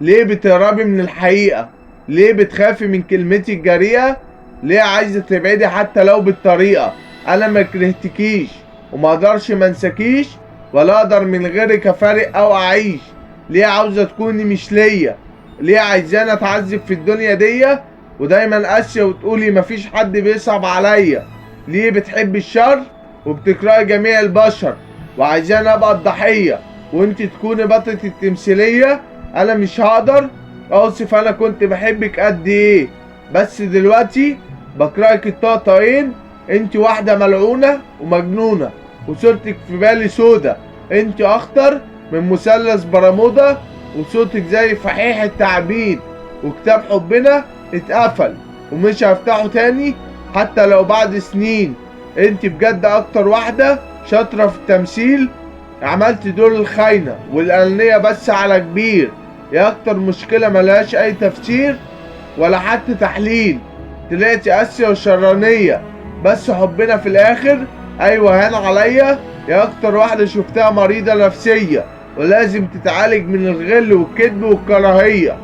ليه بتهربي من الحقيقة؟ ليه بتخافي من كلمتي الجريئة؟ ليه عايزة تبعدي حتى لو بالطريقة؟ انا ما كرهتكيش وما اقدرش منسكيش، ولا اقدر من غيرك افارق او اعيش. ليه عاوزة تكوني مش ليا؟ ليه عايزاني اتعذب في الدنيا دي ودايما قاسية وتقولي مفيش حد بيصعب عليا؟ ليه بتحبي الشر وبتكرهي جميع البشر وعايزاني ابقى الضحية وانت تكوني بطلة التمثيلية؟ انا مش هقدر اوصف انا كنت بحبك قد ايه، بس دلوقتي بكرهك الطقطقين. انت واحدة ملعونة ومجنونة وصورتك في بالي سودا. انت اخطر من مثلث برمودا وصوتك زي فحيح التعبيد، وكتاب حبنا اتقفل ومش هفتحه تاني حتى لو بعد سنين. انت بجد اكتر واحدة شاطرة في التمثيل، عملت دور الخاينة والأنانية بس على كبير. يا اكتر مشكلة ملهاش اي تفسير ولا حتى تحليل. طلعتي قاسية وشرانية بس حبنا في الاخر ايوه هان عليا. يا اكتر واحدة شفتها مريضة نفسية ولازم تتعالج من الغل والكذب والكراهية.